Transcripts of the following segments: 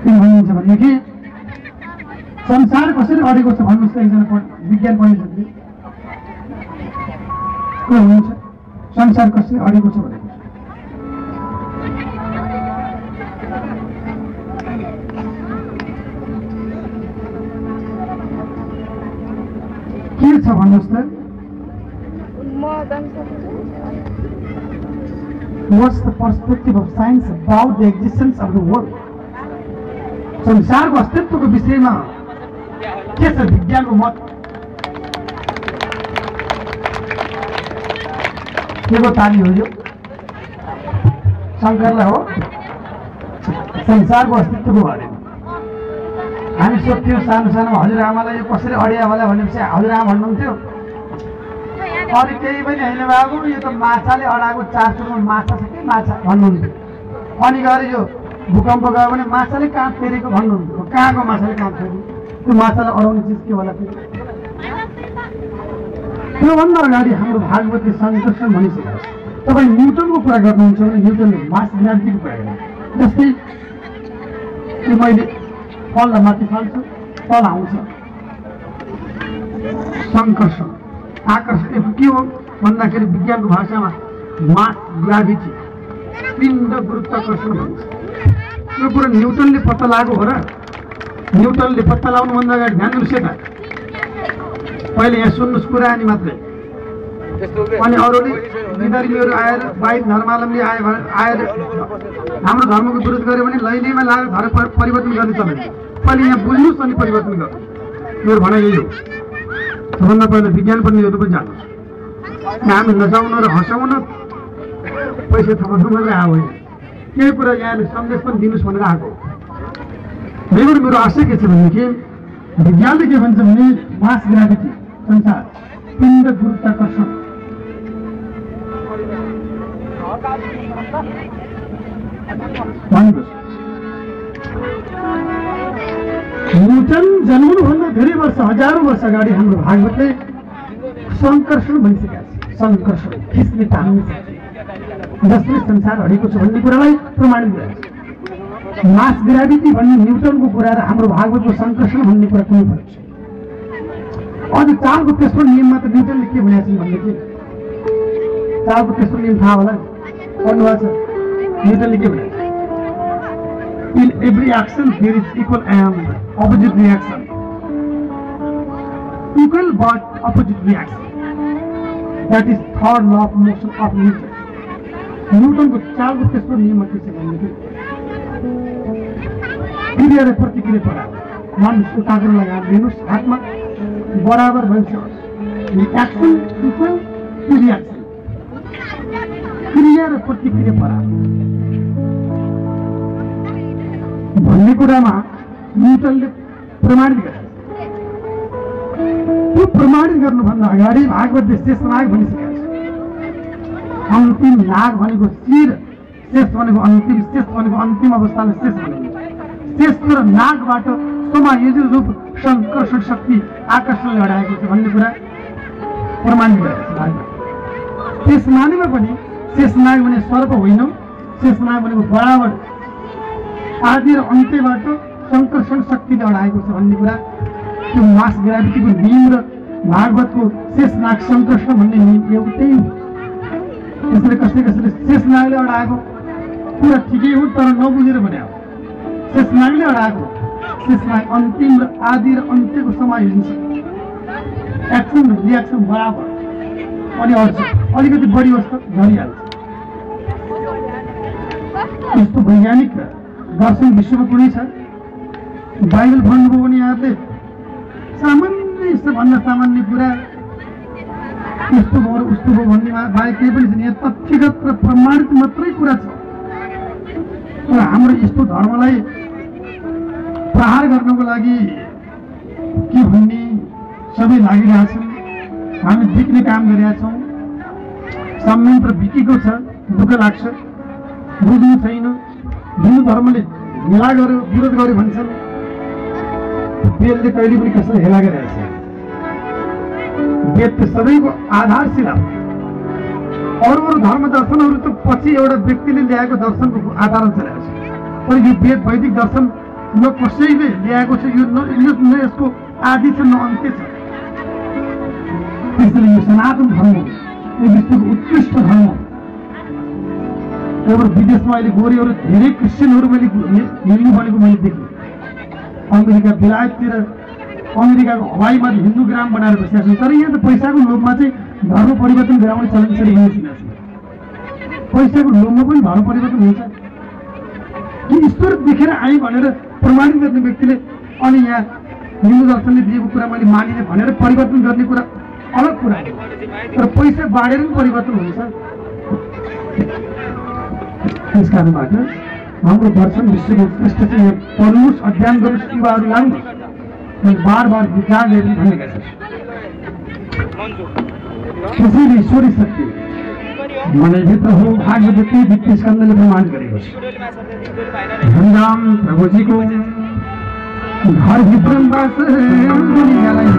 किन भनिन्छ भनेदेखि संसार कसरी अडेको छ भन्नुहोस् त एकजना विज्ञान पण्डितहरूले के हुनुहुन्छ संसार कसरी अडेको छ भनेको के छ भन्नुहोस् त What's the perspective of science about the existence of the world? संसारको अस्तित्वको विषयमा के छ विज्ञानको मत के को ताली हो यो शङ्करलाई हो संसारको अस्तित्वको बारेमा हामी सोध्थ्यौँ सानो सानो हजुरआमालाई यो कसरी अडिया होला भनेपछि हजुरआमा भन्नुहुन्थ्यो अरू केही पनि होइन बाबु यो त माछाले अडाएको 4 चुरमा माछा छ कि माछा भन्नुहुन्थ्यो अनि गएर यो भूकम्प गयो भने माछाले काँध फेरेको भन्नुहुन्थ्यो कहाँको माछाले काँध फेरेको त्यो माछालाई अडाउने चिज के होला त्योभन्दा अगाडि हाम्रो भागवती सङ्कर्षण भनिसकेको छ तपाईँ न्युटनको कुरा गर्नुहुन्छ भने न्युटनले मास ग्राभिटीको कुरा गर्नु जस्तै त्यो मैले फललाई माथि फाल्छु तल आउँछ सङ्कर्षण आकर्षण के हो भन्दाखेरि विज्ञानको भाषामा मास ग्राभिटी पिण्ड गुरुत्वाकर्षण भन्छ यो कुरा न्युटनले पत्ता लागेको हो र न्युटनले पत्ता लगाउनुभन्दा अगाडि ध्यान दिनुहोस् यता पहिले यहाँ सुन्नुहोस् कुरा अनि मात्रै अनि अरूले विद्यार्थीहरू आएर बाहिर धर्मावलम्बी आएर हाम्रो धर्मको विरोध गर्यो भने लैलैमा लागेर धर्म परिवर्तन गर्ने चलन पहिले यहाँ बुझ्नुहोस् अनि परिवर्तन गर्नु मेरो भनाइ यही हो सबभन्दा पहिला विज्ञान पढ्नेहरू पनि जानुहोस् हामी नचाउन र हँसाउन पैसा थपाउनु मात्रै आयो होइन केही कुरा यहाँले सन्देश पनि दिनुहोस् भनेर आएको मेरो आशय के छ भनेदेखि विज्ञानले के भन्छ भने मास ग्राभिटी संसार पिण्ड गुरुत्वाकर्षण न्युटन जन्मनुभन्दा धेरै वर्ष हजारौँ वर्ष अगाडि हाम्रो भागवतले सङ्कर्षण भनिसकेका छ सङ्कर्षण खिच्ने तान्ने जसले संसार हडेको छ भन्ने कुरालाई प्रमाणित गरेको छ मास ग्राभिटी भन्ने न्युटनको कुरा र हाम्रो भागवतको सङ्कर्षण भन्ने कुरा कुनै फरक छ अनि चालको तेस्रो नियममा त न्युटनले के भनेको छन् भनेदेखि चालको तेस्रो नियम थाहा होला पढ्नुभएको छ न्युटनले के भनेको In every action there is equal and opposite reaction. Equal but opposite reaction. That is third law of motion of Newton. Newton को चालको तेस्रो नियममा के छ भनेदेखि क्रिया र प्रतिक्रिया बराबर मानिसको कागज लगाएर दिनुहोस् हातमा बराबर भन्छ एक्सन इक्वल टु रिएक्सन क्रिया र प्रतिक्रिया बराबर भन्ने कुरामा न्युटनले प्रमाणित गरे त्यो प्रमाणित गर्नुभन्दा अगाडि भागवतले शेष नाग भनिसकेको छ अन्तिम नाग भनेको शिर शेष भनेको अन्तिम शेष भनेको अन्तिम अवस्थालाई शेष भनिन्छ शेष र नागबाट समायोजित रूप सङ्कर्षण शक्ति आकर्षणले हटाएको छ भन्ने कुरा प्रमाणित गरेको छ शेष नागमा पनि शेष नाग भने सर्प होइन शेष नाग भनेको बराबर आदि र अन्त्यबाट सङ्कर्षण शक्तिले अडाएको छ भन्ने कुरा त्यो मास ग्राभिटीको नियम र भागवतको शेष नाग सङ्कर्षण भन्ने नियम एउटै हो त्यसले कसैले शेष नागले अडाएको कुरा ठिकै हो तर नबुझेर भने हो शेष नागले अडाएको शेष नाग अन्तिम र आदि र अन्त्यको समायोजन छ एक्सन र रिएक्सन बराबर अनि अर्थ अलिकति बढी वस्तु झरिहाल्छ यस्तो वैज्ञानिक दर्शन विश्वमा कुनै छ बाइबल पढ्नुभयो भने यहाँले सामान्य भन्दा सामान्य कुरा यस्तो भयो उस्तो भयो भन्ने बाहेक केही पनि छैन यहाँ तथ्यगत र प्रमाणित मात्रै कुरा छ तर हाम्रो यस्तो धर्मलाई प्रहार गर्नको लागि के भन्ने सबै लागिरहेछन् हामी बिक्ने काम गरिरहेका छौँ संयन्त्र बिकेको छ दुःख लाग्छ बुझ्नु छैन हिन्दू धर्मले हेला गर्यो विरोध गर्यो भन्छन् वेदले कहिले पनि कसैलाई हेला गरिरहेछ वेद त सबैको आधारशिला अरू धर्म दर्शनहरू त पछि एउटा व्यक्तिले ल्याएको दर्शनको आधारमा चलेको छ तर यो वेद वैदिक दर्शन न कसैले ल्याएको छ, यो न यसको आदि छ न अन्त्य छ। त्यसैले यो सनातन धर्म यो विश्वको उत्कृष्ट धर्म। एउटा विदेशमा अहिले गोरेहरू धेरै क्रिस्चियनहरू मैले हिन्दू बनेको मैले देखेँ। अमेरिका बेलायततिर अमेरिकाको हवाईमा हिन्दू ग्राम बनाएर बसेका छन्। तर यहाँ त पैसाको लोभमा चाहिँ धर्म परिवर्तन गराउने चलन यसरी हुने छैन। पैसाको लोभमा पनि धर्म परिवर्तन हुन्छ कि ईश्वर देखेर आए भनेर प्रमाणित गर्ने व्यक्तिले अनि यहाँ हिन्दू दर्शनले दिएको कुरा मैले मानिने भनेर परिवर्तन गर्ने कुरा अलग कुरा हो। तर पैसा बाँडेर पनि परिवर्तन हुन्छ। त्यस कारणबाट हाम्रो दर्शन विश्वको उत्कृष्ट चाहिँ यहाँ पढ्नुहोस्, अध्ययन गर्नुहोस्, युवाहरू लाग्नुहोस्। मैले बार विचार लिएर भनेका छु। त्यसैले ईश्वरी शक्ति मनैभित्र हो, भागवती द्वितीय स्कन्धले प्रमाण गरेको छ। हरिराम प्रभुजीको घरभित्र बास दुनियाँलाई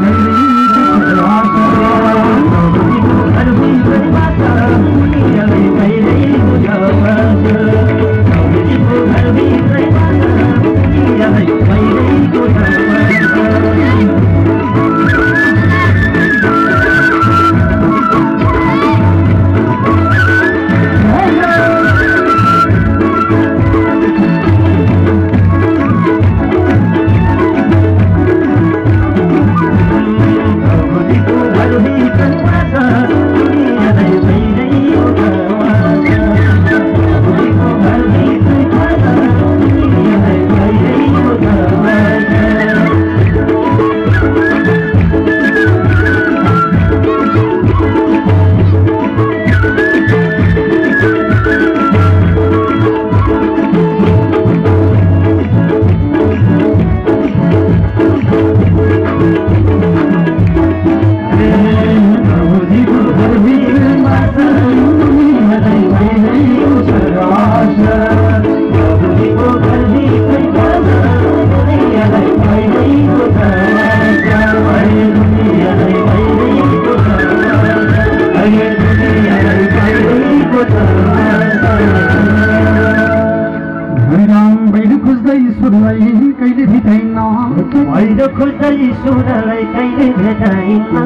ईश्वरलाई कहिले भेटाइन्न।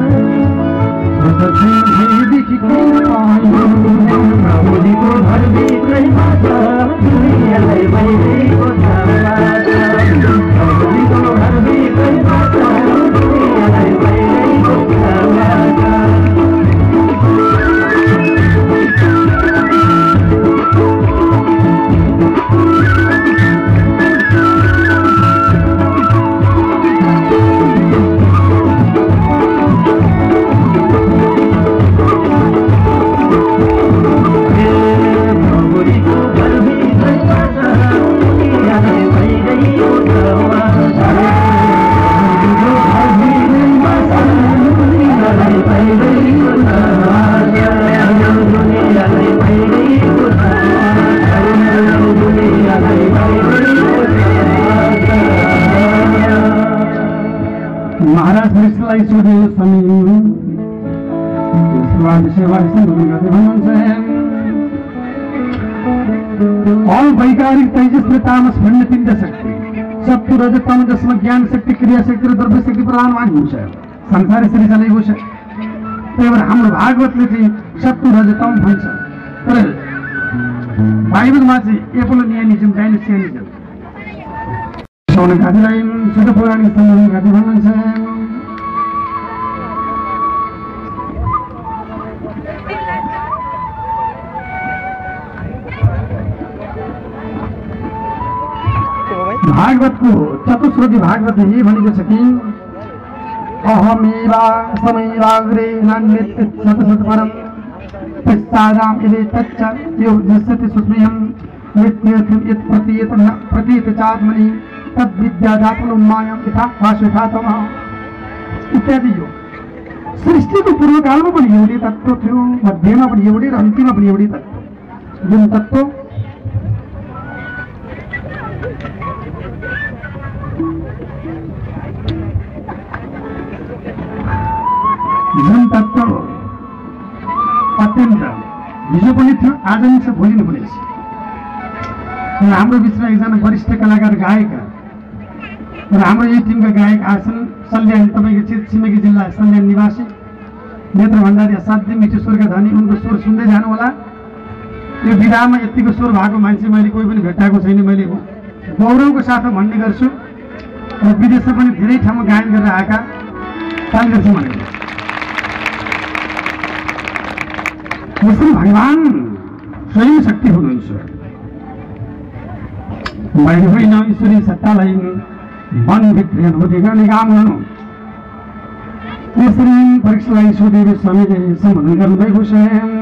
प्रभुजीको घरभित्रैमा छ दुनियाँलाई भइरहेको छ। प्रभुजीको घरभित्रैमा छ दुनियाँलाई भइरहेको छ। महाराज कृष्णलाई सोध्यो all वैकारिक तेजस में तामस भन्न पिण्ड शक्ति सत्तु रजतम जसमा ज्ञान शक्ति क्रिया शक्ति र द्रव्य शक्ति प्रधानमान हुन्छ। संसार यसरी चलेको छ। त्यही भएर हाम्रो भागवतले चाहिँ सत्तु रजतम भन्छ। तर बाइबलमा चाहिँ एपोलोनियनिजम डाइनोसियनिजम घाटीलाई शुद्ध पौराणिक सन्दर्भ घाटी भन्नुहुन्छ। भागवतको चतुश्लोकी भागवत यही भनेको छ कि अहमेवा समैवाग्रे नान्यत् शतशतपरं तस्तादाम इदे तच्च यो दृश्यते सुस्मयं नित्यं यत् प्रतीत चात्मनि तद्विद्यादात्मनुमायं यथा भाष्यथातमः इत्यादि। यो सृष्टिको पूर्वकालमा पनि एउटै तत्त्व थियो, मध्यमा पनि एउटै र अन्तिममा पनि एउटै तत्त्व। जुन तत्त्व अत्यन्त हिजो पनि थियो, आज पनि छ, भोलि पनि छ। हाम्रो बिचमा एकजना वरिष्ठ कलाकार गायक र हाम्रो यही टिमका गायक आछन् सल्यान, तपाईँको छिमेकी जिल्ला सल्यान निवासी नेत्र भण्डारी, असाध्यै मिठो स्वरका धनी। उनको स्वर सुन्दै जानु होला। यो विधामा यतिको स्वर भएको मान्छे मैले कोही पनि भेट्टाएको छैन। मैले गौरवको साथमा भन्ने गर्छु र विदेशमा पनि धेरै ठाउँमा गायन गरेर आएका ताल गर्छु भनेको। कृष्ण भगवान स्वयं शक्ति हुनुहुन्छ। मैले होइन ईश्वरी सत्तालाई मनभित्र अनुभूति गर्ने काम गर्नु। यसरी परीक्षालाई सोधेर स्वामीले सम्बोधन गर्नुभएको छ।